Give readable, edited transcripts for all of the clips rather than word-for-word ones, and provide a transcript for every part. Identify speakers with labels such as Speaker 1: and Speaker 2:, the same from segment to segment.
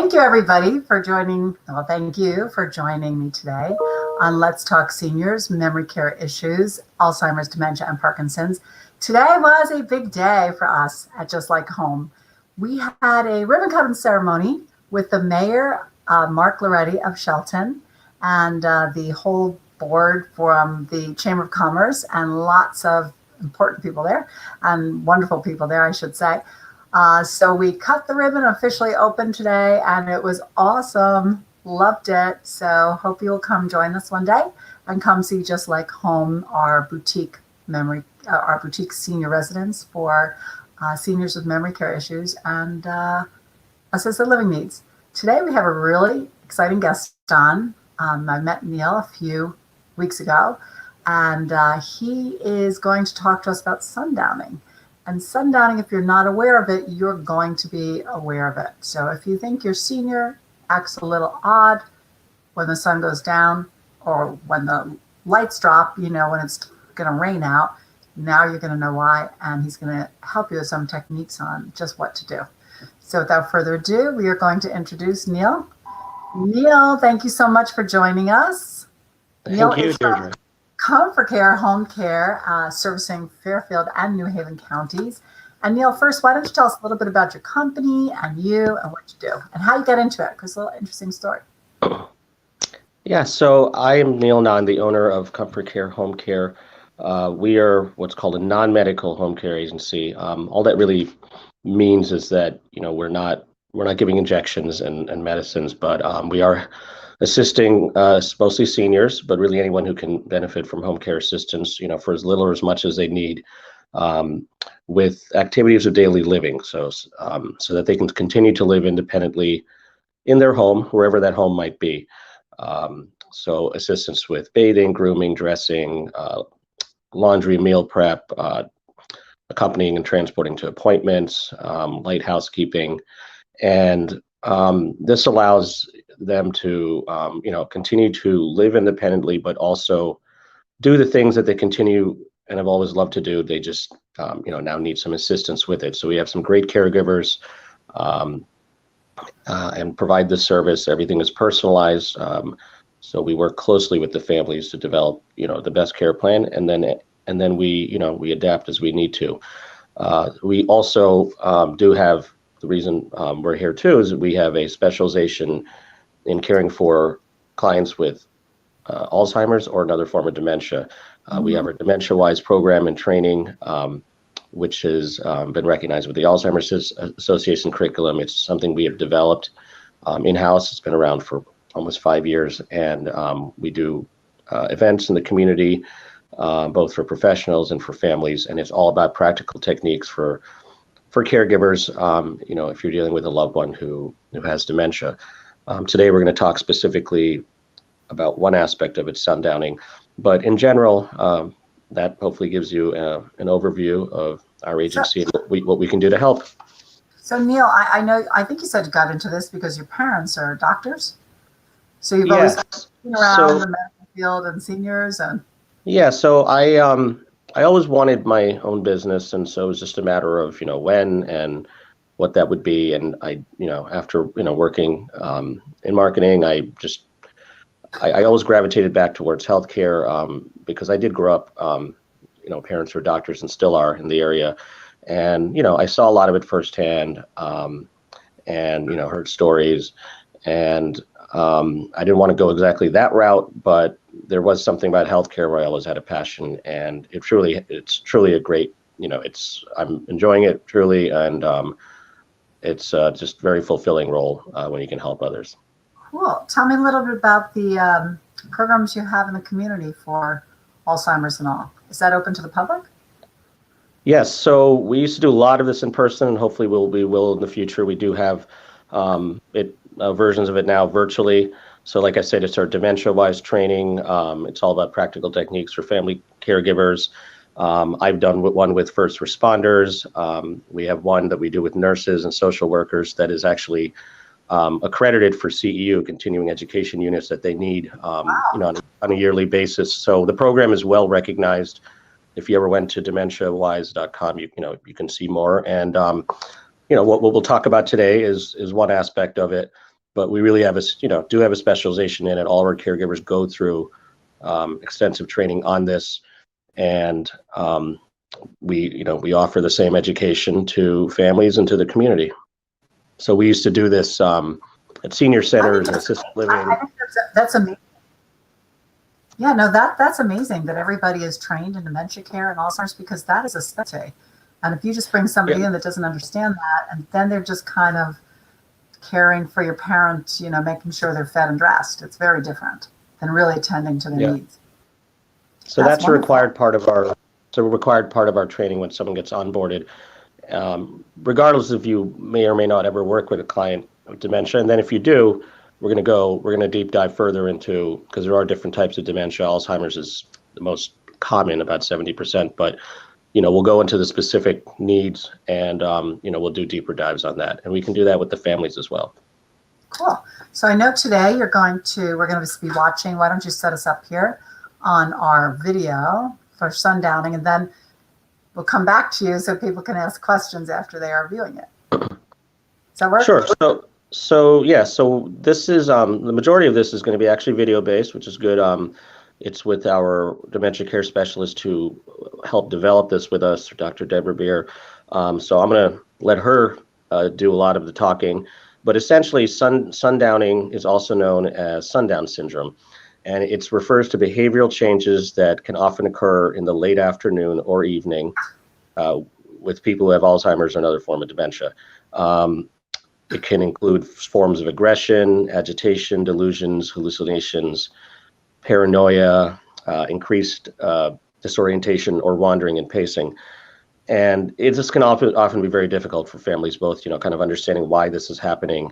Speaker 1: Thank you, everybody, for joining. Well, thank you for joining me today on Let's Talk Seniors, Memory Care Issues, Alzheimer's, Dementia, and Parkinson's. Today was a big day for us at Just Like Home. We had a ribbon cutting ceremony with the mayor, Mark Loretti of Shelton, and the whole board from the Chamber of Commerce, and lots of important people there, and wonderful people there, I should say. So we cut the ribbon, officially opened today, and it was awesome. Loved it. So hope you'll come join us one day and come see Just Like Home, our boutique senior residence for seniors with memory care issues and assisted living needs. Today we have a really exciting guest on. I met Neil a few weeks ago, and he is going to talk to us about sundowning. And sundowning, if you're not aware of it, you're going to be aware of it. So if you think your senior acts a little odd when the sun goes down or when the lights drop, when it's going to rain out, now you're going to know why. And he's going to help you with some techniques on just what to do. So without further ado, we are going to introduce Neil. Neil, thank you so much for joining us.
Speaker 2: Thank you, Deirdre.
Speaker 1: Comfort Care Home Care, servicing Fairfield and New Haven counties. And Neil, first, why don't you tell us a little bit about your company and you and what you do and how you got into it? Because it's a little interesting story.
Speaker 2: Yeah, so I am Neil Nahn, the owner of Comfort Care Home Care. We are what's called a non-medical home care agency. All that really means is that we're not giving injections and medicines, but we are assisting mostly seniors, but really anyone who can benefit from home care assistance, for as little or as much as they need, with activities of daily living, so that they can continue to live independently in their home, wherever that home might be. So assistance with bathing, grooming, dressing, laundry, meal prep, accompanying and transporting to appointments, light housekeeping, and this allows them to continue to live independently, but also do the things that they continue and have always loved to do. They just now need some assistance with it. So we have some great caregivers and provide this service. Everything is personalized. So we work closely with the families to develop the best care plan, and then we adapt as we need to. We also do have, the reason we're here too is that we have a specialization in caring for clients with Alzheimer's or another form of dementia. We have our Dementia Wise program and training, which has been recognized with the Alzheimer's Association curriculum. It's something we have developed in-house. It's been around for almost 5 years, and we do events in the community, both for professionals and for families, and it's all about practical techniques for caregivers, if you're dealing with a loved one who has dementia. Today, we're going to talk specifically about one aspect of it, sundowning. But in general, that hopefully gives you an overview of our agency and what we can do to help.
Speaker 1: So Neil, I think you said you got into this because your parents are doctors. So you've always been around the medical field and seniors and.
Speaker 2: Yeah, so I always wanted my own business, and so it was just a matter of when and what that would be. And I after working in marketing, I always gravitated back towards healthcare because I did grow up parents were doctors and still are in the area, and I saw a lot of it firsthand, and heard stories, and I didn't want to go exactly that route, but there was something about healthcare where I always had a passion, and it's truly a great, I'm enjoying it truly, and it's just very fulfilling role when you can help others.
Speaker 1: Cool. Tell me a little bit about the programs you have in the community for Alzheimer's and all. Is that open to the public?
Speaker 2: Yes. So we used to do a lot of this in person, and hopefully we will in the future. We do have versions of it now virtually. So like I said, it's our Dementia Wise training. It's all about practical techniques for family caregivers. I've done one with first responders. We have one that we do with nurses and social workers that is actually accredited for CEU, continuing education units that they need on a yearly basis. So the program is well recognized. If you ever went to dementiawise.com, you can see more. And what we'll talk about today is one aspect of it. but we really have do have a specialization in it. All of our caregivers go through extensive training on this, and we offer the same education to families and to the community. So we used to do this at senior centers and assisted living.
Speaker 1: I think that's amazing. Yeah, no, that's amazing that everybody is trained in dementia care and Alzheimer's, because that is a specialty. And if you just bring somebody in that doesn't understand that, and then they're just kind of caring for your parent, making sure they're fed and dressed, it's very different than really attending to their needs.
Speaker 2: So that's a required part of our training when someone gets onboarded, regardless if you may or may not ever work with a client with dementia. And then if you do, we're going to deep dive further into, because there are different types of dementia. Alzheimer's is the most common, about 70%, but we'll go into the specific needs, and we'll do deeper dives on that, and we can do that with the families as well.
Speaker 1: Cool. So I know today we're going to be watching. Why don't you set us up here on our video for Sundowning, and then we'll come back to you so people can ask questions after they are viewing it. Does that work?
Speaker 2: Sure. So this is the majority of this is going to be actually video based, which is good. It's with our dementia care specialist who helped develop this with us, Dr. Deborah Virvo. So I'm going to let her do a lot of the talking. But essentially, sundowning is also known as sundown syndrome, and it refers to behavioral changes that can often occur in the late afternoon or evening with people who have Alzheimer's or another form of dementia. It can include forms of aggression, agitation, delusions, hallucinations, paranoia, increased disorientation or wandering and pacing. And this can often be very difficult for families, both, kind of understanding why this is happening,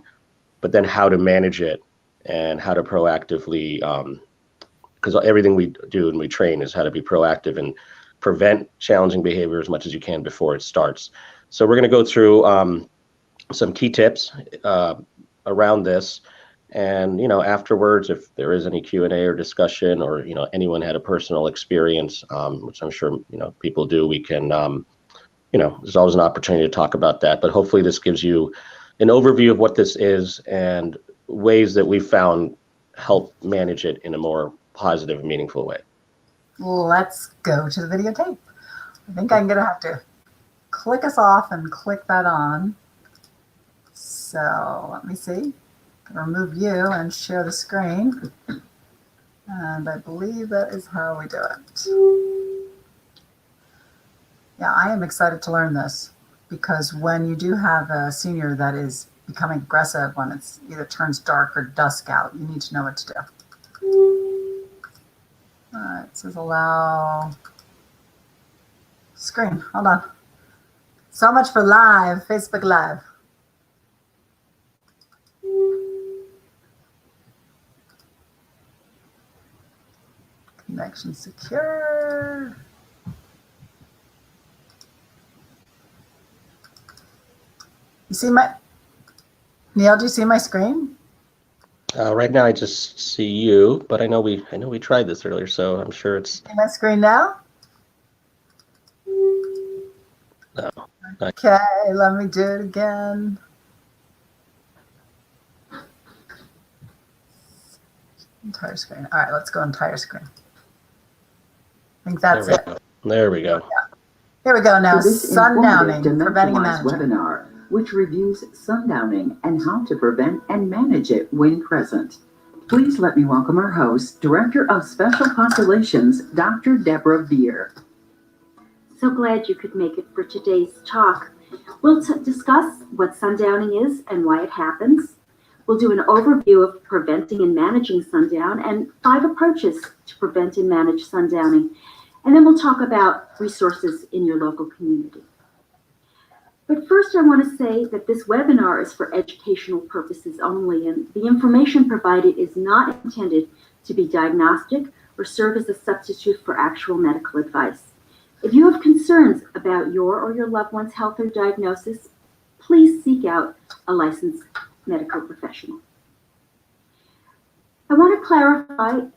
Speaker 2: but then how to manage it and how to proactively, because everything we do and we train is how to be proactive and prevent challenging behavior as much as you can before it starts. So we're going to go through some key tips around this. And, afterwards, if there is any Q&A or discussion, or, anyone had a personal experience, which I'm sure, people do, we can, there's always an opportunity to talk about that. But hopefully this gives you an overview of what this is and ways that we've found help manage it in a more positive, meaningful way.
Speaker 1: Let's go to the videotape. I think I'm going to have to click us off and click that on. So let me see. Remove you and share the screen. And I believe that is how we do it. Yeah, I am excited to learn this, because when you do have a senior that is becoming aggressive, when it's either turns dark or dusk out, you need to know what to do. All right, it says allow screen. Hold on. So much for live, Facebook Live. Connection secure. You see Neil, do you see my screen?
Speaker 2: Right now I just see you, but I know we tried this earlier, so I'm sure it's...
Speaker 1: See my screen now?
Speaker 2: No.
Speaker 1: Okay, let me do it again. Entire screen. All right, let's go entire screen. I think that's it.
Speaker 2: There we go.
Speaker 1: Yeah. Here we go now. Sundowning, preventing and managing.
Speaker 3: Webinar, which reviews sundowning and how to prevent and manage it when present. Please let me welcome our host, Director of Special Populations, Dr. Deborah Virvo.
Speaker 4: So glad you could make it for today's talk. We'll discuss what sundowning is and why it happens. We'll do an overview of preventing and managing sundown and 5 approaches to prevent and manage sundowning. And then we'll talk about resources in your local community. But first, I want to say that this webinar is for educational purposes only, and the information provided is not intended to be diagnostic or serve as a substitute for actual medical advice. If you have concerns about your or your loved one's health or diagnosis, please seek out a licensed medical professional. I want to clarify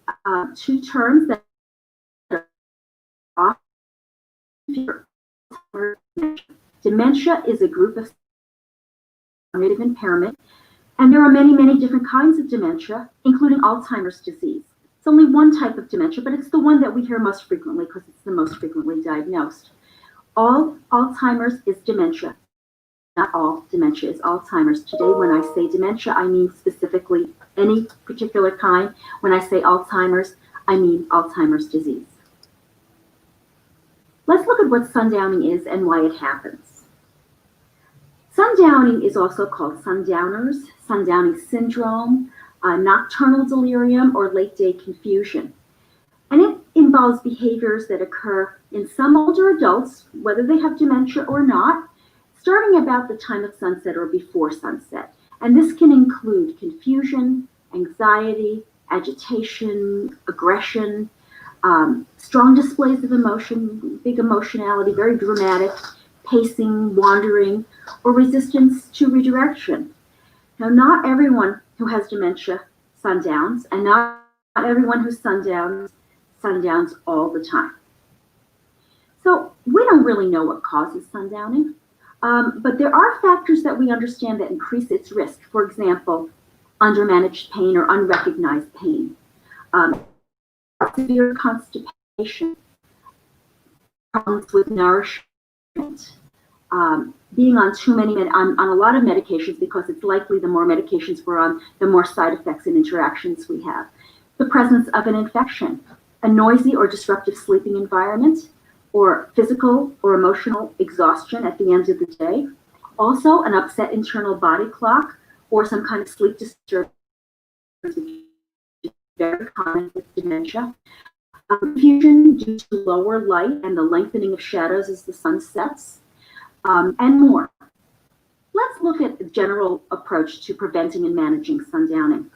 Speaker 4: 2 terms that are often. Dementia is a group of cognitive impairment, And there are many, many different kinds of dementia, including Alzheimer's disease. It's only one type of dementia, but it's the one that we hear most frequently because it's the most frequently diagnosed. All Alzheimer's is dementia. Not all dementia is Alzheimer's. Today, when I say dementia, I mean specifically any particular kind. When I say Alzheimer's, I mean Alzheimer's disease. Let's look at what sundowning is and why it happens. Sundowning is also called sundowners, sundowning syndrome, nocturnal delirium, or late-day confusion. And it involves behaviors that occur in some older adults, whether they have dementia or not, starting about the time of sunset or before sunset. And this can include confusion, anxiety, agitation, aggression, strong displays of emotion, big emotionality, very dramatic, pacing, wandering, or resistance to redirection. Now, not everyone who has dementia sundowns, and not everyone who sundowns all the time. So we don't really know what causes sundowning, but there are factors that we understand that increase its risk. For example, undermanaged pain or unrecognized pain, severe constipation, problems with nourishment, being on too many, on a lot of medications, because it's likely the more medications we're on, the more side effects and interactions we have. The presence of an infection, a noisy or disruptive sleeping environment, or physical or emotional exhaustion at the end of the day. Also, an upset internal body clock or some kind of sleep disturbance, which is very common with dementia. Confusion due to lower light and the lengthening of shadows as the sun sets, and more. Let's look at the general approach to preventing and managing sundowning.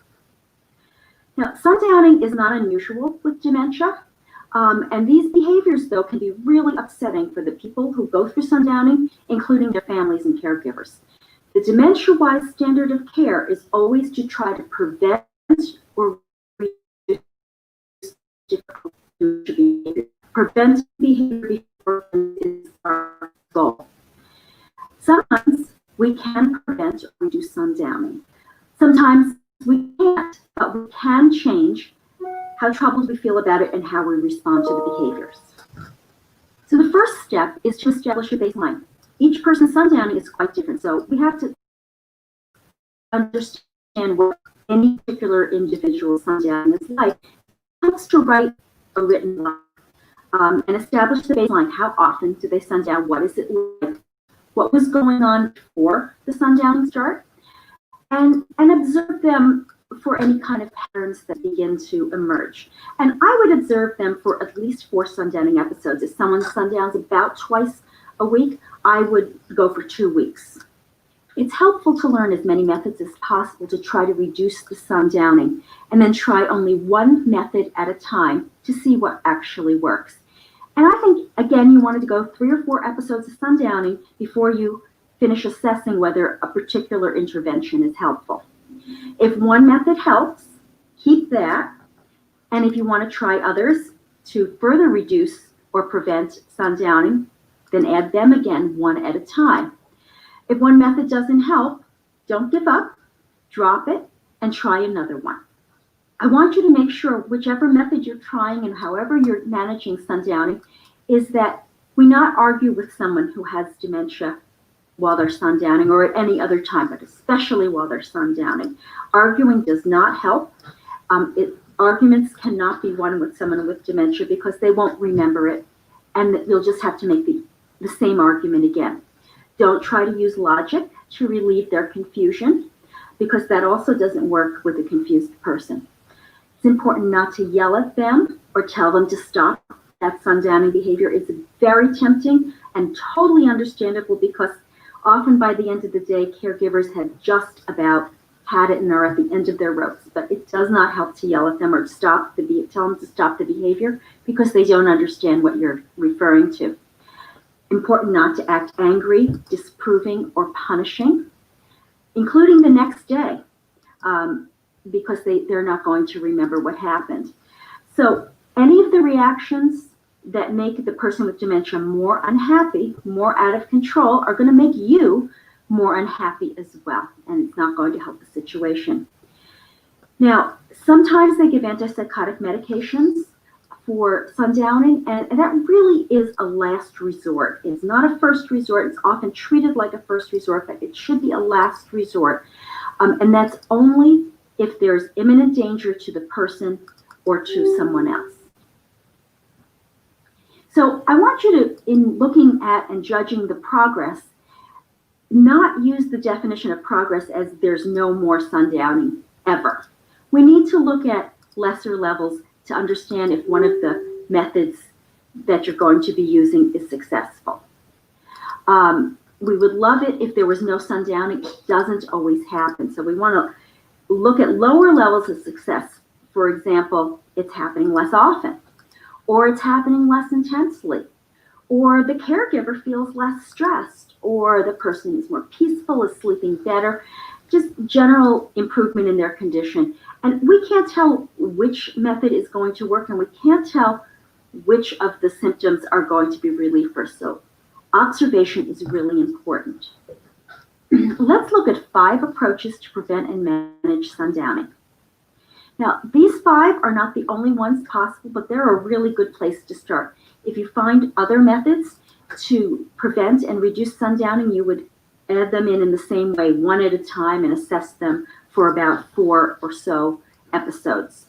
Speaker 4: Now, sundowning is not unusual with dementia, and these behaviors, though, can be really upsetting for the people who go through sundowning, including their families and caregivers. The dementia-wise standard of care is always to try to prevent or reduce behavior. Prevent behavior before is our goal. Sometimes we can prevent or reduce sundowning. Sometimes we can't, but we can change how troubled we feel about it and how we respond to the behaviors. So the first step is to establish a baseline. Each person's sundowning is quite different, so we have to understand what any particular individual's sundowning is like. It helps to write a written log and establish the baseline. How often do they sundown? What is it like? What was going on before the sundowning start? And observe them for any kind of patterns that begin to emerge. And I would observe them for at least 4 sundowning episodes. If someone sundowns about twice a week, I would go for 2 weeks. It's helpful to learn as many methods as possible to try to reduce the sundowning, and then try only one method at a time to see what actually works. And I think, again, you wanted to go 3 or 4 episodes of sundowning before you finish assessing whether a particular intervention is helpful. If one method helps, keep that. And if you want to try others to further reduce or prevent sundowning, then add them again one at a time. If one method doesn't help, don't give up, drop it, and try another one. I want you to make sure whichever method you're trying and however you're managing sundowning is that we not argue with someone who has dementia while they're sundowning or at any other time, but especially while they're sundowning. Arguing does not help. Arguments cannot be won with someone with dementia because they won't remember it, and you'll just have to make the same argument again. Don't try to use logic to relieve their confusion, because that also doesn't work with a confused person. It's important not to yell at them or tell them to stop. That sundowning behavior is very tempting and totally understandable, because often by the end of the day, caregivers have just about had it and are at the end of their ropes. But it does not help to yell at them or tell them to stop the behavior, because they don't understand what you're referring to. Important not to act angry, disapproving, or punishing, including the next day, because they're not going to remember what happened. So any of the reactions that make the person with dementia more unhappy, more out of control, are going to make you more unhappy as well, and it's not going to help the situation. Now, sometimes they give antipsychotic medications for sundowning, and that really is a last resort. It's not a first resort. It's often treated like a first resort, but it should be a last resort. And that's only if there's imminent danger to the person or to someone else. So I want you to, in looking at and judging the progress, not use the definition of progress as there's no more sundowning ever. We need to look at lesser levels to understand if one of the methods that you're going to be using is successful. We would love it if there was no sundowning. It doesn't always happen. So we want to look at lower levels of success. For example, it's happening less often, or it's happening less intensely, or the caregiver feels less stressed, or the person is more peaceful, is sleeping better, just general improvement in their condition. And we can't tell which method is going to work, and we can't tell which of the symptoms are going to be relieved first. So observation is really important. Let's look at 5 approaches to prevent and manage sundowning. Now, these 5 are not the only ones possible, but they're a really good place to start. If you find other methods to prevent and reduce sundowning, you would add them in the same way, one at a time, and assess them for about 4 or so episodes.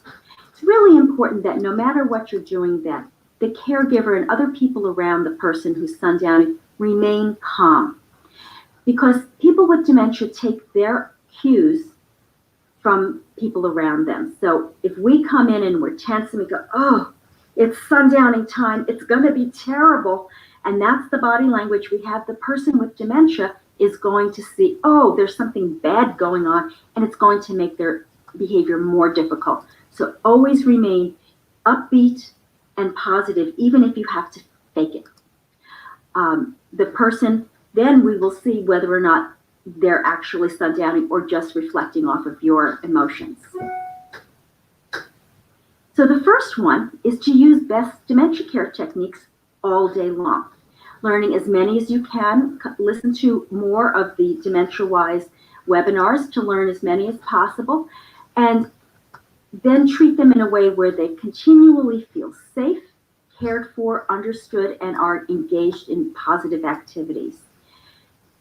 Speaker 4: It's really important that no matter what you're doing, that the caregiver and other people around the person who's sundowning remain calm. Because people with dementia take their cues from people around them. So if we come in and we're tense and we go, oh, it's sundowning time, it's going to be terrible, and that's the body language we have, the person with dementia is going to see, oh, there's something bad going on, and it's going to make their behavior more difficult. So always remain upbeat and positive, even if you have to fake it. The person, then we will see whether or not they're actually sundowning or just reflecting off of your emotions. So the first one is to use best dementia care techniques all day long. Learning as many as you can, listen to more of the Dementia Wise webinars to learn as many as possible, and then treat them in a way where they continually feel safe, cared for, understood, and are engaged in positive activities.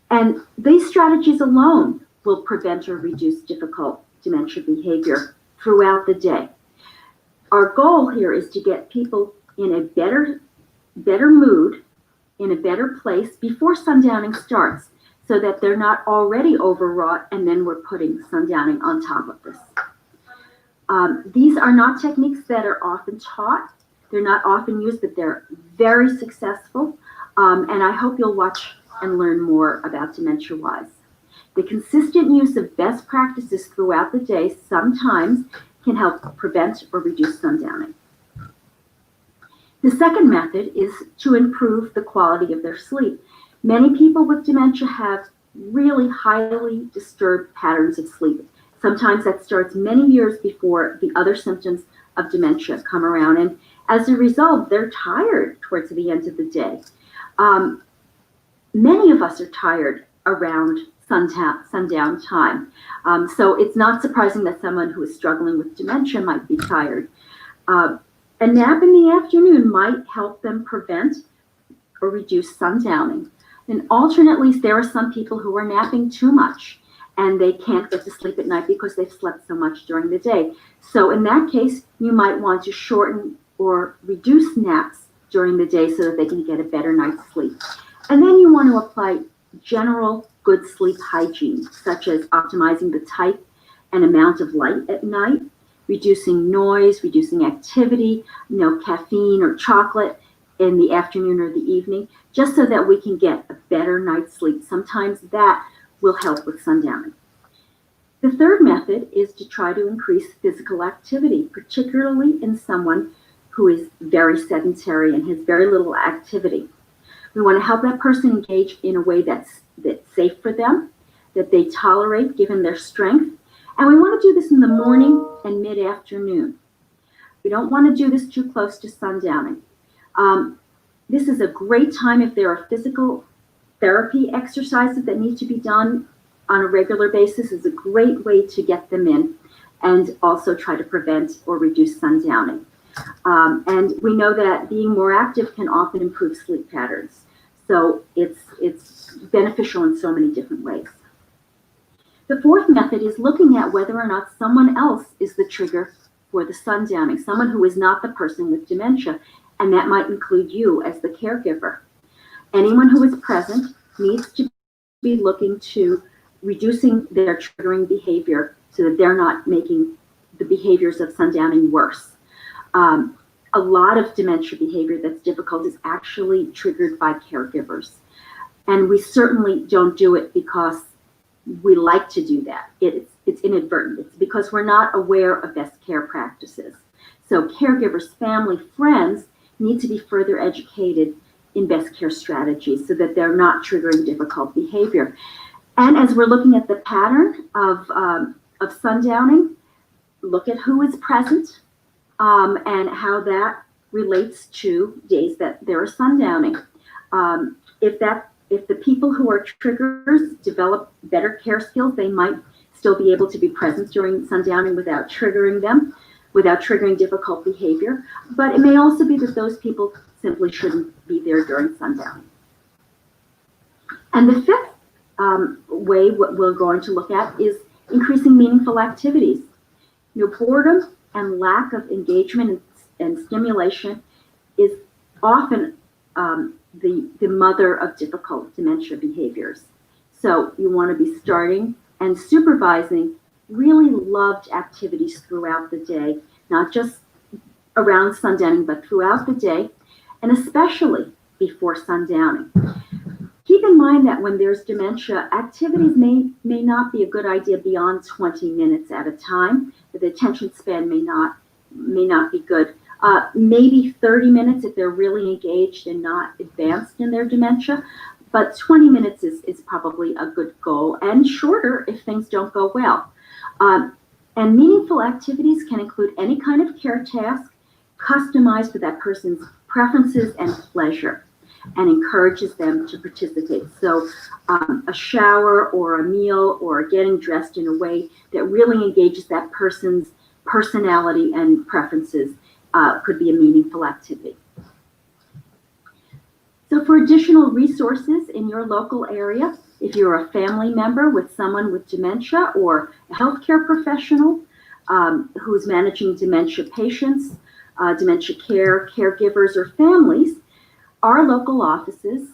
Speaker 4: And these strategies alone will prevent or reduce difficult dementia behavior throughout the day. Our goal here is to get people in a better mood, in a better place before sundowning starts, so that they're not already overwrought and then we're putting sundowning on top of this. These are not techniques that are often taught. They're not often used, but they're very successful. And I hope you'll watch and learn more about Dementia Wise. The consistent use of best practices throughout the day sometimes can help prevent or reduce sundowning. The second method is to improve the quality of their sleep. Many people with dementia have really highly disturbed patterns of sleep. Sometimes that starts many years before the other symptoms of dementia come around. And as a result, they're tired towards the end of the day. Many of us are tired around sundown time. So it's not surprising that someone who is struggling with dementia might be tired. A nap in the afternoon might help them prevent or reduce sundowning. And alternately, there are some people who are napping too much and they can't get to sleep at night because they've slept so much during the day. So in that case, you might want to shorten or reduce naps during the day so that they can get a better night's sleep. And then you want to apply general good sleep hygiene, such as optimizing the type and amount of light at night, reducing noise, reducing activity, no caffeine or chocolate in the afternoon or the evening, just so that we can get a better night's sleep. Sometimes that will help with sundowning. The third method is to try to increase physical activity, particularly in someone who is very sedentary and has very little activity. We want to help that person engage in a way that's safe for them, that they tolerate given their strength. And we want to do this in the morning and mid-afternoon. We don't want to do this too close to sundowning. This is a great time if there are physical therapy exercises that need to be done on a regular basis is a great way to get them in and also try to prevent or reduce sundowning. And we know that being more active can often improve sleep patterns. So it's beneficial in so many different ways. The fourth method is looking at whether or not someone else is the trigger for the sundowning, someone who is not the person with dementia, and that might include you as the caregiver. Anyone who is present needs to be looking to reducing their triggering behavior so that they're not making the behaviors of sundowning worse. A lot of dementia behavior that's difficult is actually triggered by caregivers. And we certainly don't do it because we like to do that. It's inadvertent. It's because we're not aware of best care practices. So caregivers, family, friends need to be further educated in best care strategies so that they're not triggering difficult behavior. And as we're looking at the pattern of sundowning, look at who is present and how that relates to days that there are sundowning. If the people who are triggers develop better care skills, they might still be able to be present during sundowning without triggering them, without triggering difficult behavior. But it may also be that those people simply shouldn't be there during sundowning. And the fifth way what we're going to look at is increasing meaningful activities. Boredom and lack of engagement and stimulation is often the mother of difficult dementia behaviors. So you want to be starting and supervising really loved activities throughout the day, not just around sundowning, but throughout the day, and especially before sundowning. Keep in mind that when there's dementia, activities may not be a good idea beyond 20 minutes at a time. The attention span may not be good. Maybe 30 minutes if they're really engaged and not advanced in their dementia, but 20 minutes is probably a good goal, and shorter if things don't go well. And meaningful activities can include any kind of care task customized for that person's preferences and pleasure, and encourages them to participate. So a shower or a meal or getting dressed in a way that really engages that person's personality and preferences could be a meaningful activity. So for additional resources in your local area, if you're a family member with someone with dementia or a healthcare professional who's managing dementia patients, dementia care, caregivers, or families, our local offices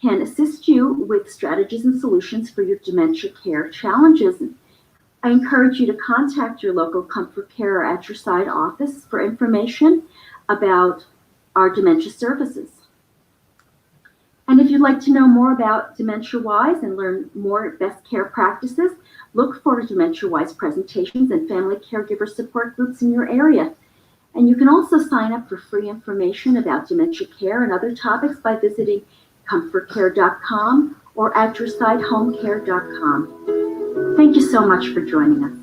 Speaker 4: can assist you with strategies and solutions for your dementia care challenges. I encourage you to contact your local Comfort Care or At Your Side office for information about our dementia services. And if you'd like to know more about Dementia Wise and learn more best care practices, look for Dementia Wise presentations and family caregiver support groups in your area. And you can also sign up for free information about dementia care and other topics by visiting comfortcare.com or atyoursidehomecare.com. Thank you so much for joining us.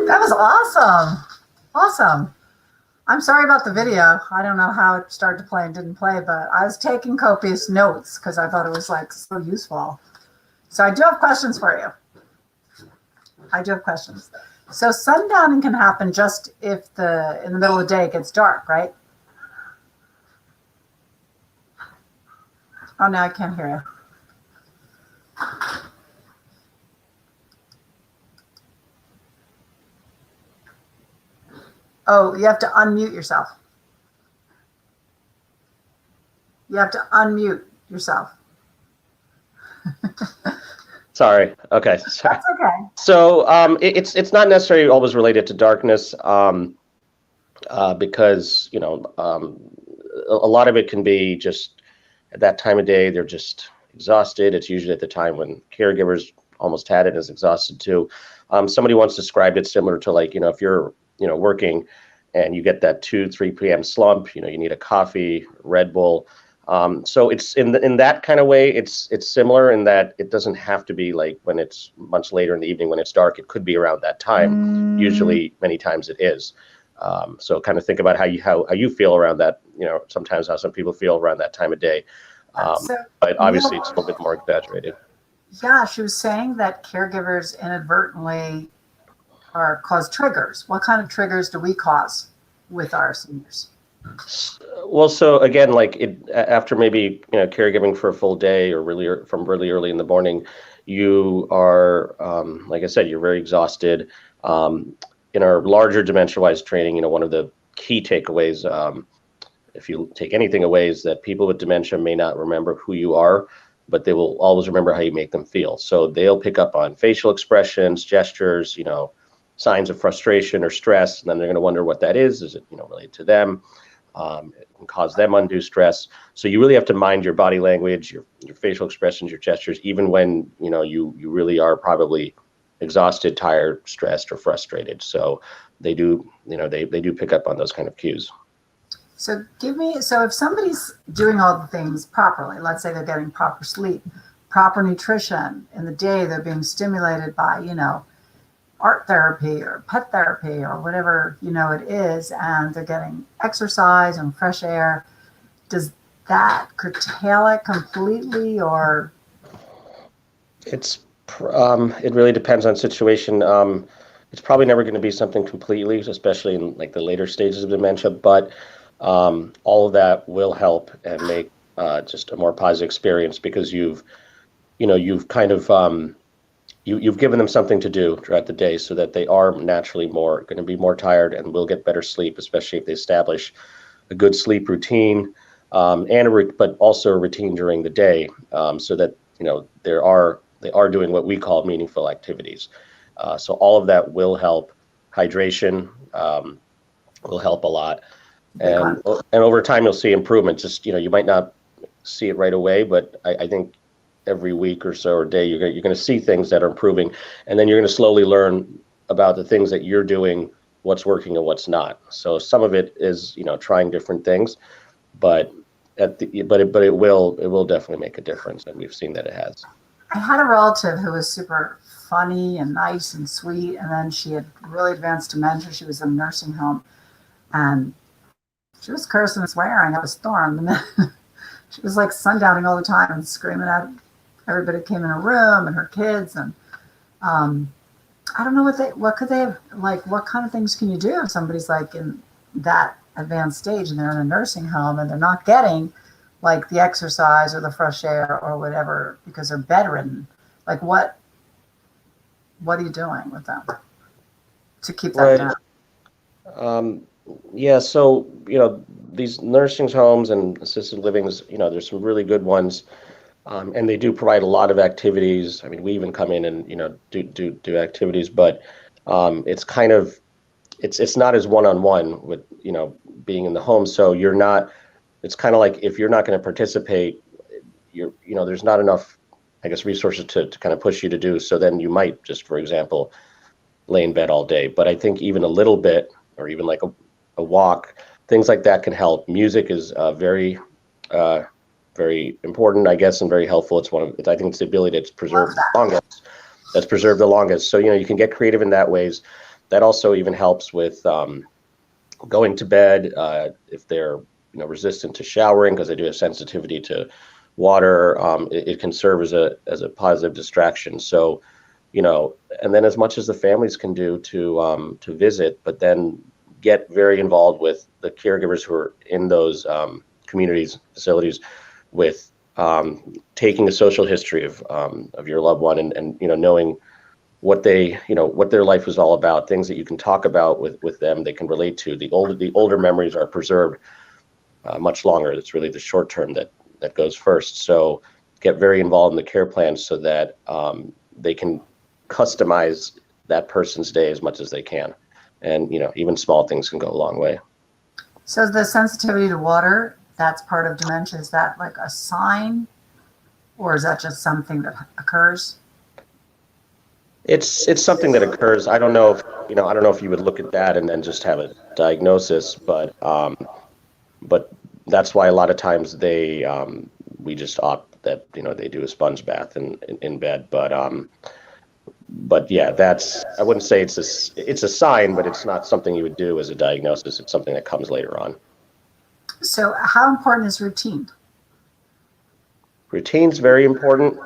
Speaker 1: That was awesome. Awesome. I'm sorry about the video. I don't know how it started to play and didn't play, but I was taking copious notes because I thought it was like so useful. So I do have questions for you. So sundowning can happen just if in the middle of the day it gets dark, right? Oh, now I can't hear you. Oh, you have to unmute yourself.
Speaker 2: Sorry. Okay. Sorry.
Speaker 1: That's okay.
Speaker 2: So it's not necessarily always related to darkness because, a lot of it can be just at that time of day, they're just exhausted. It's usually at the time when caregivers almost had it as exhausted too. Somebody once described it similar to if you're, working and you get that 2-3 p.m. slump, you need a coffee, Red Bull. So it's in that kind of way, it's similar in that it doesn't have to be like when it's much later in the evening when it's dark. It could be around that time. Usually, many times it is. So kind of think about how you feel around that. Sometimes how some people feel around that time of day. But obviously it's a little bit more exaggerated.
Speaker 1: Yeah, she was saying that caregivers inadvertently cause triggers. What kind of triggers do we cause with our seniors?
Speaker 2: Well, so again, after maybe caregiving for a full day or from really early in the morning, you are like I said, you're very exhausted. In our larger dementia-wise training, one of the key takeaways, if you take anything away, is that people with dementia may not remember who you are, but they will always remember how you make them feel. So they'll pick up on facial expressions, gestures, signs of frustration or stress, and then they're going to wonder what that is. Is it related to them? It can cause them undue stress. So you really have to mind your body language, your facial expressions, your gestures, even when you really are probably exhausted, tired, stressed, or frustrated. So they do they do pick up on those kind of cues.
Speaker 1: So if somebody's doing all the things properly, let's say they're getting proper sleep, proper nutrition in the day, they're being stimulated by, art therapy or pet therapy or whatever, it is, and they're getting exercise and fresh air, does that curtail it completely, or?
Speaker 2: It really depends on situation. It's probably never going to be something completely, especially in the later stages of dementia, but all of that will help and make just a more positive experience, because you've kind of you've given them something to do throughout the day, so that they are naturally going to be more tired and will get better sleep, especially if they establish a good sleep routine, but also a routine during the day, so that they are doing what we call meaningful activities. So all of that will help. Hydration will help a lot. And over time, you'll see improvements. Just, you might not see it right away, but I think every week or so or day, you're going to see things that are improving. And then you're going to slowly learn about the things that you're doing, what's working and what's not. So some of it is, trying different things, but it will definitely make a difference. And we've seen that it has.
Speaker 1: I had a relative who was super funny and nice and sweet, and then she had really advanced dementia. She was in a nursing home, and she was cursing and swearing up a storm. And then she was sundowning all the time and screaming at everybody that came in her room and her kids. And I don't know what could they have, what kind of things can you do if somebody's in that advanced stage and they're in a nursing home and they're not getting the exercise or the fresh air or whatever because they're bedridden? What are you doing with them to keep that down?
Speaker 2: Yeah, so these nursing homes and assisted livings, there's some really good ones, and they do provide a lot of activities. I mean, we even come in and do activities, but it's kind of it's not as one-on-one with being in the home. So you're not. It's kind of like if you're not going to participate, there's not enough, I guess, resources to kind of push you to do. So then you might just, for example, lay in bed all day. But I think even a little bit, or even a walk, things like that can help. Music is very, very important, I guess, and very helpful. I think it's the ability to preserve the longest. That's preserved the longest. So you can get creative in that ways. That also even helps with going to bed if they're resistant to showering, because they do have sensitivity to water. It can serve as a positive distraction. So and then as much as the families can do to visit, but then get very involved with the caregivers who are in those communities, facilities, with taking a social history of your loved one, and knowing what what their life was all about, things that you can talk about with them, they can relate to. The older memories are preserved much longer. It's really the short term that goes first. So get very involved in the care plan so that they can customize that person's day as much as they can. And, even small things can go a long way.
Speaker 1: So the sensitivity to water, that's part of dementia. Is that a sign, or is that just something that occurs?
Speaker 2: It's something that occurs. I don't know if you would look at that and then just have a diagnosis, but that's why a lot of times we just opt that, they do a sponge bath in bed. But But yeah, I wouldn't say it's a sign, but it's not something you would do as a diagnosis. It's something that comes later on.
Speaker 1: So how important is routine?
Speaker 2: Routine's very important,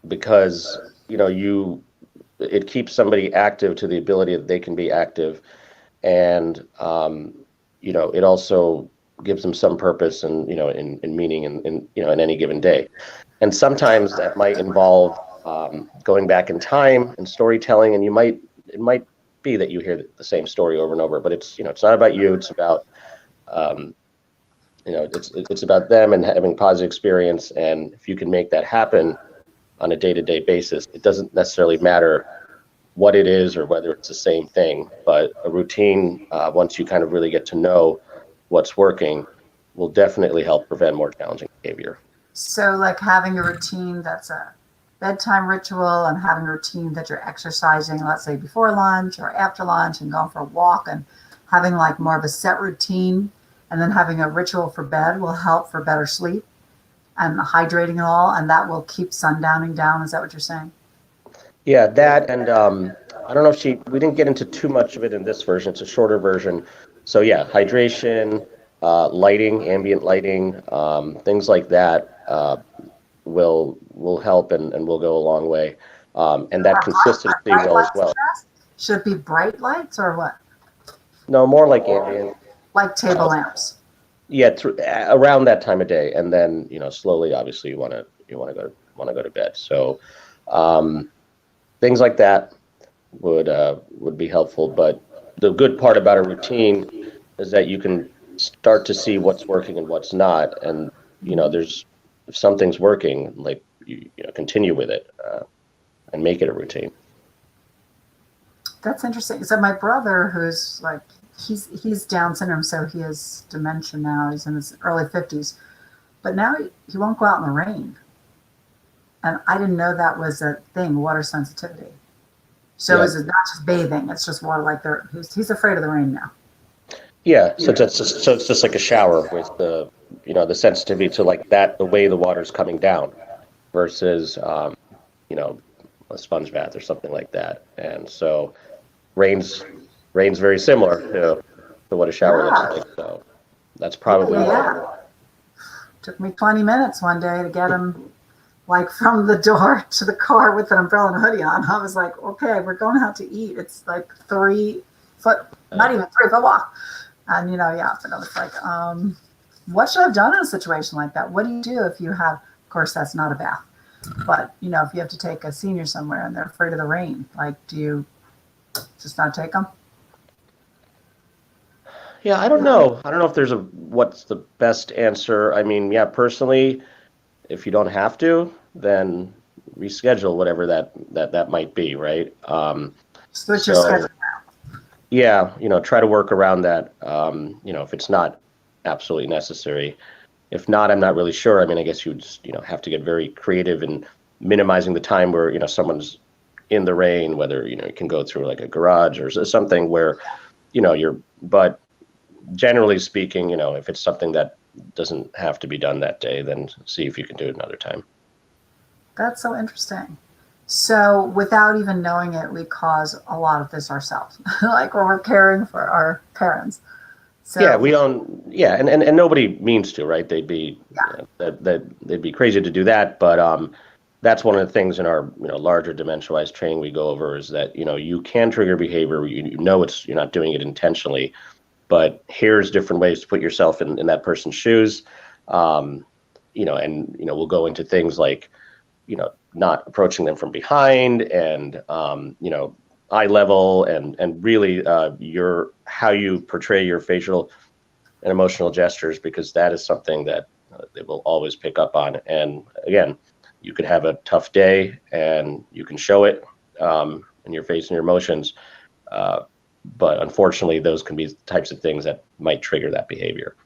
Speaker 2: because, it keeps somebody active to the ability that they can be active. And, it also gives them some purpose and, in meaning in any given day. And sometimes that might involve going back in time and storytelling, and it might be that you hear the same story over and over, but it's not about you. It's about, it's about them and having positive experience. And if you can make that happen on a day-to-day basis, it doesn't necessarily matter what it is or whether it's the same thing, but a routine, once you kind of really get to know what's working, will definitely help prevent more challenging behavior.
Speaker 1: So like having a routine that's a bedtime ritual and having a routine that you're exercising, let's say before lunch or after lunch, and going for a walk, and having like more of a set routine, and then having a ritual for bed will help for better sleep and hydrating and all, and that will keep sundowning down. Is that what you're saying?
Speaker 2: Yeah, that, and I don't know if we didn't get into too much of it in this version. It's a shorter version. So yeah, hydration, lighting, ambient lighting, things like that will help and will go a long way. And that consistency will as well.
Speaker 1: Should it be bright lights or what?
Speaker 2: No, more like ambient.
Speaker 1: Like table lamps.
Speaker 2: Yeah, around that time of day, and then slowly, obviously, you want to go to bed. So things like that would be helpful. But the good part about a routine is that you can start to see what's working and what's not, and if something's working, like you continue with it and make it a routine.
Speaker 1: That's interesting. So my brother, who's like, he's Down syndrome, so he has dementia now. He's in his early 50s, but now he won't go out in the rain. And I didn't know that was a thing, water sensitivity. So
Speaker 2: Yeah.
Speaker 1: Is it not just bathing? It's just water. Like he's afraid of the rain now.
Speaker 2: Yeah, so it's just like a shower with the sensitivity to like that, the way the water's coming down, versus a sponge bath or something like that. And so rain's very similar to what a shower looks like. So that's probably
Speaker 1: Took me 20 minutes one day to get him like from the door to the car with an umbrella and a hoodie on. I was like, okay, we're going out to eat. It's like 3 foot, not even 3 foot walk. And but I was like, what should I have done in a situation like that? What do you do if you have, of course, that's not a bath, but if you have to take a senior somewhere and they're afraid of the rain, like, do you just not take them?
Speaker 2: Yeah, I don't know. I don't know if there's what's the best answer. I mean, yeah, personally, if you don't have to, then reschedule whatever that might be, right?
Speaker 1: Switch your schedule.
Speaker 2: Yeah, try to work around that. If it's not absolutely necessary. If not, I'm not really sure. I mean, I guess you just, have to get very creative in minimizing the time where, someone's in the rain, whether, you can go through like a garage or something where, but generally speaking, if it's something that doesn't have to be done that day, then see if you can do it another time.
Speaker 1: That's so interesting. So without even knowing it, we cause a lot of this ourselves, like when we're caring for our parents. So,
Speaker 2: yeah, we don't. Yeah, and nobody means to, right? They'd be they'd be crazy to do that. But that's one of the things in our larger dementia-wise training we go over is that you can trigger behavior. You're not doing it intentionally, but here's different ways to put yourself in that person's shoes. And we'll go into things like not approaching them from behind and eye level and really how you portray your facial and emotional gestures, because that is something that they will always pick up on. And again, you could have a tough day and you can show it in your face and your emotions, but unfortunately those can be the types of things that might trigger that behavior.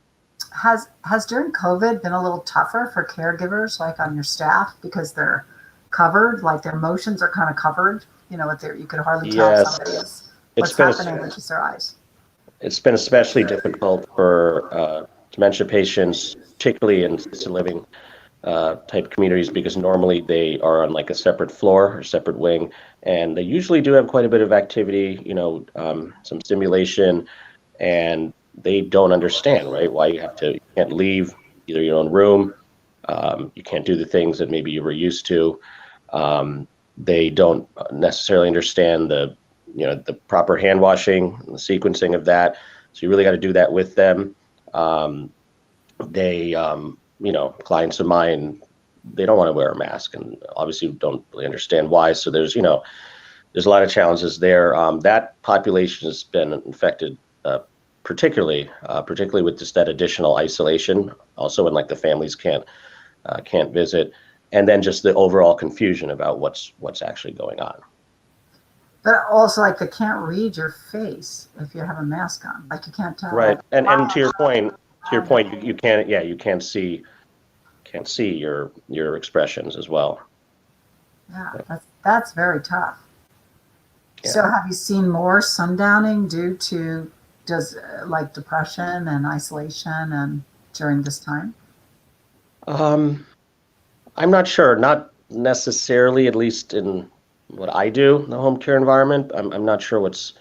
Speaker 1: Has during COVID been a little tougher for caregivers, like on your staff, because they're covered, like their emotions are kind of covered, you could hardly tell somebody is what's happening with just their eyes.
Speaker 2: It's been especially difficult for dementia patients, particularly in assisted living, type communities, because normally they are on like a separate floor or separate wing, and they usually do have quite a bit of activity, some stimulation, and they don't understand, right, why you can't leave either your own room. You can't do the things that maybe you were used to. They don't necessarily understand the proper hand washing, the sequencing of that. So you really got to do that with them. Clients of mine, they don't want to wear a mask, and obviously don't really understand why. So there's a lot of challenges there. That population has been infected, particularly with just that additional isolation. Also, when like the families can't visit, and then just the overall confusion about what's actually going on.
Speaker 1: But also, like, they can't read your face if you have a mask on. Like, you can't tell.
Speaker 2: Right, and to your point, you can't see your expressions as well.
Speaker 1: Yeah, that's very tough.
Speaker 2: Yeah.
Speaker 1: So, have you seen more sundowning due to depression and isolation and during this time?
Speaker 2: I'm not sure. Not necessarily, at least in what I do in the home care environment. I'm not sure what's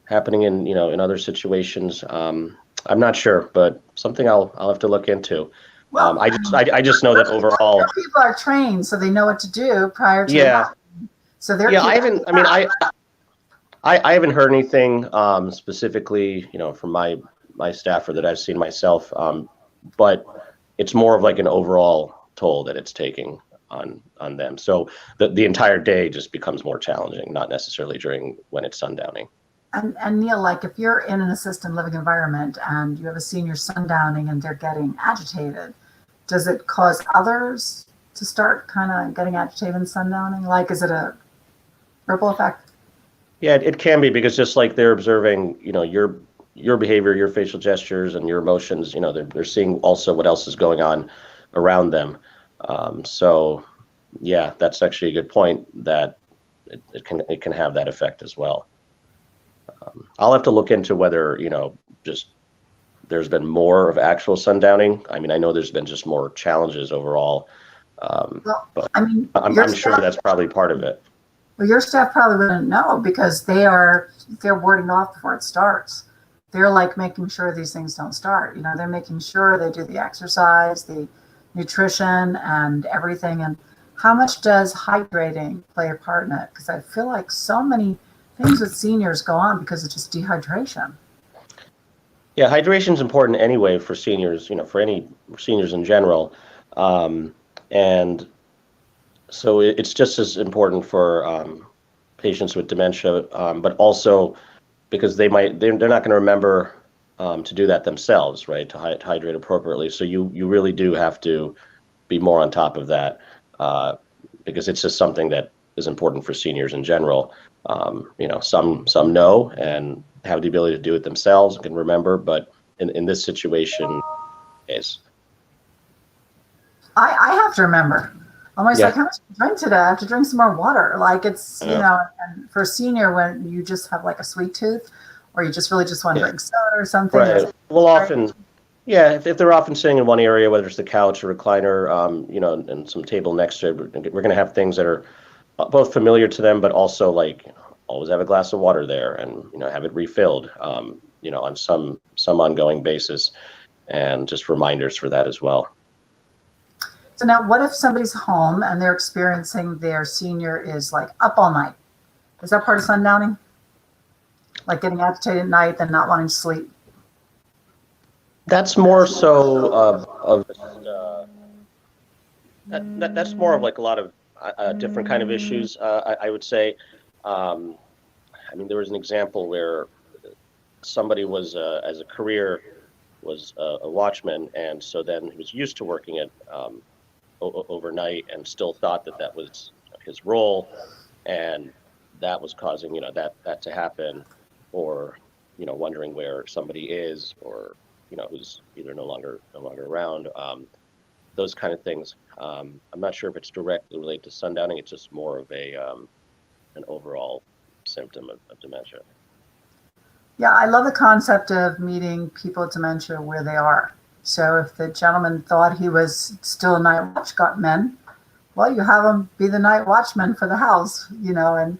Speaker 2: happening in other situations. I'm not sure, but something I'll have to look into.
Speaker 1: Well,
Speaker 2: I just know that overall,
Speaker 1: your people are trained, so they know what to do prior to.
Speaker 2: Yeah.
Speaker 1: So they're.
Speaker 2: Yeah, I haven't heard anything specifically, from my staff or that I've seen myself. But it's more of like an overall toll that it's taking on them. So the entire day just becomes more challenging, not necessarily when it's sundowning.
Speaker 1: And Neil, like, if you're in an assisted living environment and you have a senior sundowning and they're getting agitated, does it cause others to start kind of getting agitated and sundowning? Like, is it a ripple effect?
Speaker 2: Yeah, it can be, because just like they're observing, your behavior, your facial gestures, and your emotions, they're seeing also what else is going on around them. So yeah, that's actually a good point, that it can have that effect as well. I'll have to look into whether, just there's been more of actual sundowning. I mean, I know there's been just more challenges overall. But I'm sure that's probably part of it.
Speaker 1: Well, your staff probably wouldn't know, because they're warding off before it starts. They're like making sure these things don't start. They're making sure they do the exercise, the nutrition, and everything. And how much does hydrating play a part in it? Because I feel like so many things with seniors go on because of just dehydration.
Speaker 2: Yeah, hydration is important anyway for seniors, for any seniors in general. And so it's just as important for patients with dementia, but also because they're not going to remember to do that themselves, right? To hydrate appropriately. So you really do have to be more on top of that, because it's just something that is important for seniors in general. Some know and have the ability to do it themselves and can remember, but in this situation,
Speaker 1: I have to remember. Almost like, how much did you drink today? I have to drink some more water. Like, it's, and for a senior, when you just have like a sweet tooth, or you just really just want to drink soda or something.
Speaker 2: Right. Well, often, if they're often sitting in one area, whether it's the couch or recliner, and some table next to it, we're going to have things that are both familiar to them, but also like always have a glass of water there, and have it refilled, on some ongoing basis, and just reminders for that as well.
Speaker 1: So now, what if somebody's home and they're experiencing their senior is like up all night? Is that part of sundowning? Like getting agitated at night and not wanting to sleep?
Speaker 2: That's more so that's more of like a lot of different kind of issues. I would say. There was an example where somebody was as a career was a watchman, and so then he was used to working at overnight and still thought that was his role, and that was causing that to happen, or wondering where somebody is, or who's either no longer around, those kind of things. I'm not sure if it's directly related to sundowning. It's just more of an overall symptom of dementia. Yeah,
Speaker 1: I love the concept of meeting people with dementia where they are. So if the gentleman thought he was still a night watchman, well, you have him be the night watchman for the house, and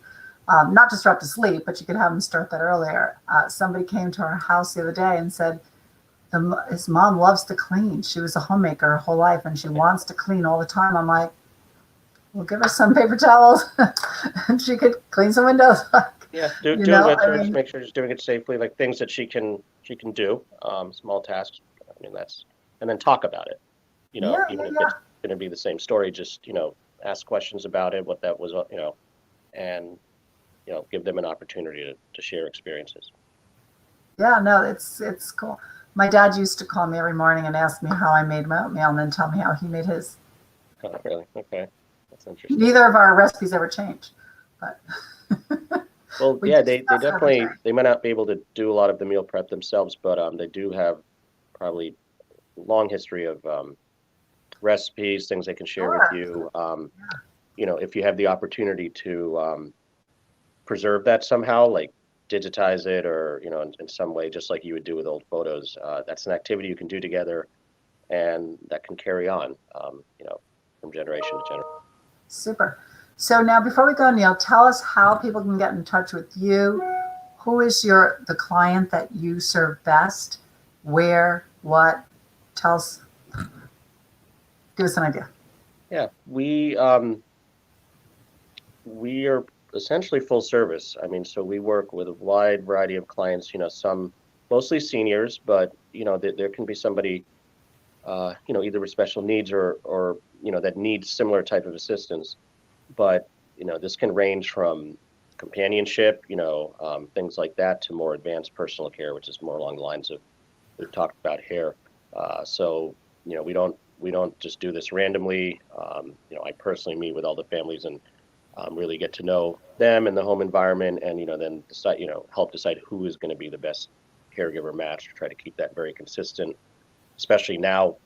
Speaker 1: not disrupt his sleep, but you could have him start that earlier. Somebody came to our house the other day and said his mom loves to clean. She was a homemaker her whole life, and she wants to clean all the time. I'm like, we'll give her some paper towels, and she could clean some windows.
Speaker 2: Yeah, do it with her. Just make sure she's doing it safely, like things that she can do, small tasks. I mean, and then talk about it. Even if it's going to be the same story, just ask questions about it, what that was, and give them an opportunity to share experiences.
Speaker 1: Yeah, no, it's cool. My dad used to call me every morning and ask me how I made my oatmeal, and then tell me how he made his.
Speaker 2: Oh, really? Okay, that's interesting.
Speaker 1: Neither of our recipes ever changed, but.
Speaker 2: Well, yeah, they definitely, they might not be able to do a lot of the meal prep themselves, but they do have probably a long history of recipes, things they can share with you. If you have the opportunity to preserve that somehow, like digitize it or, in some way, just like you would do with old photos, that's an activity you can do together and that can carry on, from generation to generation.
Speaker 1: Super. So now, before we go, Neil, tell us how people can get in touch with you. Who is the client that you serve best? Where? What? Tell us. Give us an idea.
Speaker 2: Yeah, we are essentially full service. I mean, so we work with a wide variety of clients. Some mostly seniors, but there can be somebody, either with special needs or that needs similar type of assistance. But, this can range from companionship, things like that, to more advanced personal care, which is more along the lines of we've talked about here. So, we don't just do this randomly. I personally meet with all the families and really get to know them and the home environment, and then decide, help decide who is going to be the best caregiver match. Try to keep that very consistent, especially now.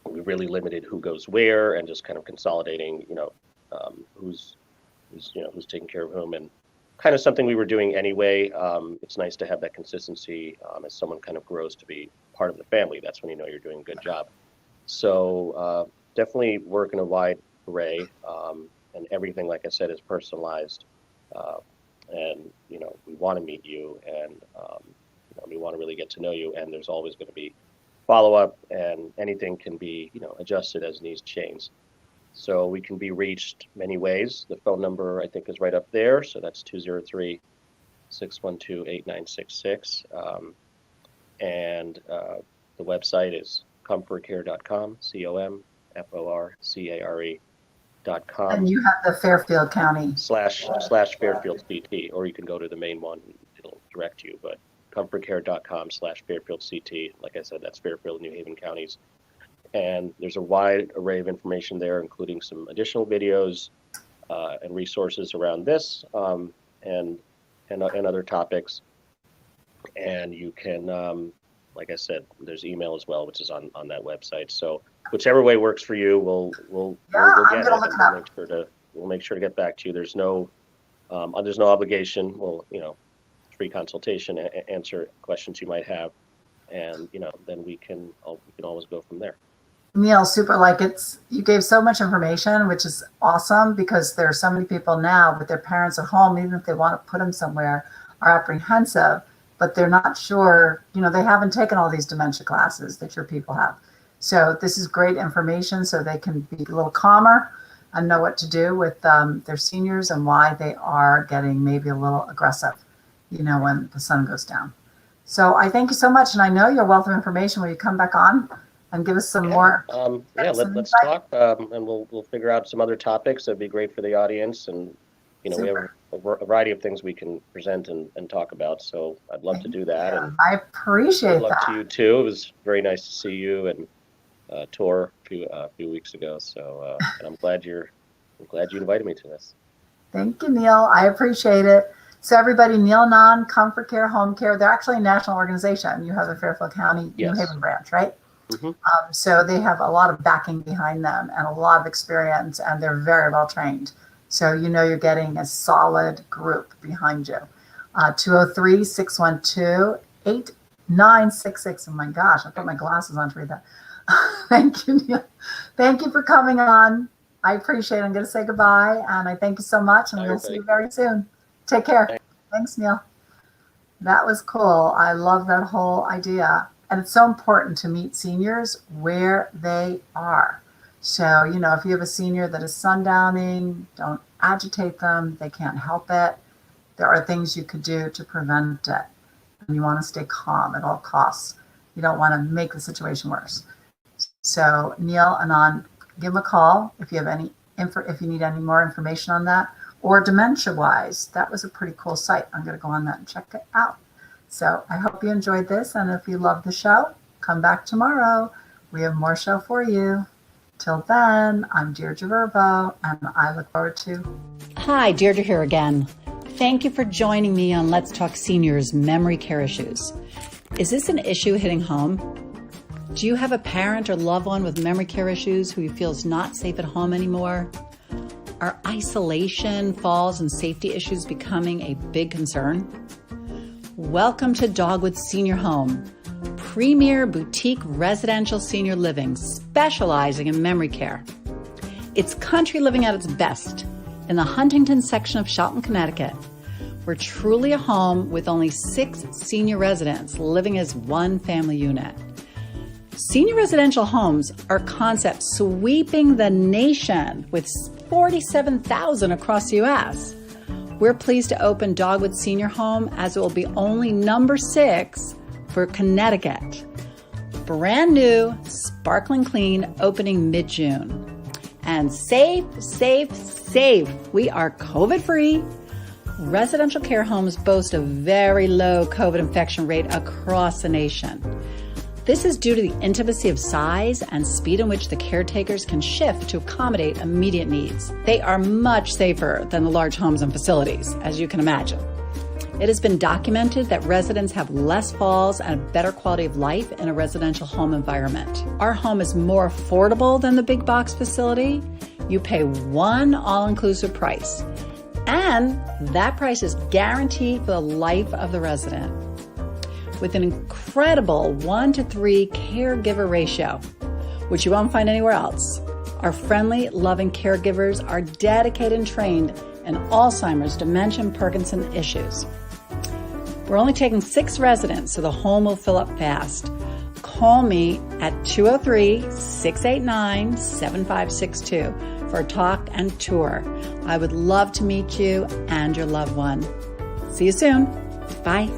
Speaker 2: We really limited who goes where and just kind of consolidating, who's taking care of whom, and kind of something we were doing anyway. It's nice to have that consistency as someone kind of grows to be part of the family. That's when you're doing a good job. So definitely work in a wide array, and everything, like I said, is personalized. And we want to meet you, and we want to really get to know you. And there's always going to be follow-up, and anything can be adjusted as needs change. So we can be reached many ways. The phone number, I think, is right up there. So that's 203-612-8966. And the website is comfortcare.com, comforcare.com.
Speaker 1: And you have the Fairfield County
Speaker 2: / Fairfield CT, or you can go to the main one. It'll direct you, but comfortcare.com / Fairfield CT. Like I said, that's Fairfield, New Haven counties. And there's a wide array of information there, including some additional videos and resources around this and other topics. And you can, like I said, there's email as well, which is on that website. So whichever way works for you, we'll get it. We'll make sure to get back to you. There's no obligation. We'll free consultation, answer questions you might have, and then we can always go from there.
Speaker 1: Neil, super. You gave so much information, which is awesome, because there are so many people now with their parents at home, even if they want to put them somewhere, are apprehensive, but they're not sure, they haven't taken all these dementia classes that your people have. So this is great information, so they can be a little calmer and know what to do with their seniors and why they are getting maybe a little aggressive, when the sun goes down. So I thank you so much. And I know your wealth of information. Will you come back on and give us some more?
Speaker 2: Let's talk, and we'll figure out some other topics that'd be great for the audience. And we have a variety of things we can present and talk about. So I'd love to do that. And
Speaker 1: I appreciate that.
Speaker 2: Good luck to you too. It was very nice to see you and tour a few weeks ago. So and I'm glad you invited me to this.
Speaker 1: Thank you, Neil. I appreciate it. So everybody, Neil Non, Comfort Care, Home Care, they're actually a national organization. You have a Fairfield County, New Haven branch, right?
Speaker 2: Mm-hmm.
Speaker 1: So they have a lot of backing behind them and a lot of experience, and they're very well trained. So you're getting a solid group behind you. 203-612-8966. 966. Oh my gosh, I put my glasses on to read that. Thank you, Neil. Thank you for coming on. I appreciate it. I'm going to say goodbye, and I thank you so much, and we'll see you very soon. Take care. Thanks, Neil. That was cool. I love that whole idea. And it's so important to meet seniors where they are. So, you know, if you have a senior that is sundowning, don't agitate them. They can't help it. There are things you could do to prevent it. And you want to stay calm at all costs. You don't want to make the situation worse. So, Neil, Anand, give them a call if you have any if you need any more information on that, or dementia-wise. That was a pretty cool site. I'm going to go on that and check it out. So I hope you enjoyed this, and if you love the show, come back tomorrow. We have more show for you. Till then, I'm Deirdre Virvo, and I look forward to...
Speaker 5: Hi, Deirdre here again. Thank you for joining me on Let's Talk Seniors Memory Care Issues. Is this an issue hitting home? Do you have a parent or loved one with memory care issues who you feel is not safe at home anymore? Are isolation, falls, and safety issues becoming a big concern? Welcome to Dogwood Senior Home, premier boutique residential senior living specializing in memory care. It's country living at its best in the Huntington section of Shelton, Connecticut. We're truly a home with only 6 senior residents living as one family unit. Senior residential homes are concepts sweeping the nation with 47,000 across the U.S. We're pleased to open Dogwood Senior Home as it will be only number 6 for Connecticut. Brand new, sparkling clean, opening mid-June. And safe, safe, safe. We are COVID-free. Residential care homes boast a very low COVID infection rate across the nation. This is due to the intimacy of size and speed in which the caretakers can shift to accommodate immediate needs. They are much safer than the large homes and facilities, as you can imagine. It has been documented that residents have less falls and a better quality of life in a residential home environment. Our home is more affordable than the big box facility. You pay one all-inclusive price, and that price is guaranteed for the life of the resident. With an incredible 1-to-3 caregiver ratio, which you won't find anywhere else. Our friendly, loving caregivers are dedicated and trained in Alzheimer's, dementia, and Parkinson's issues. We're only taking 6 residents, so the home will fill up fast. Call me at 203-689-7562 for a talk and tour. I would love to meet you and your loved one. See you soon. Bye.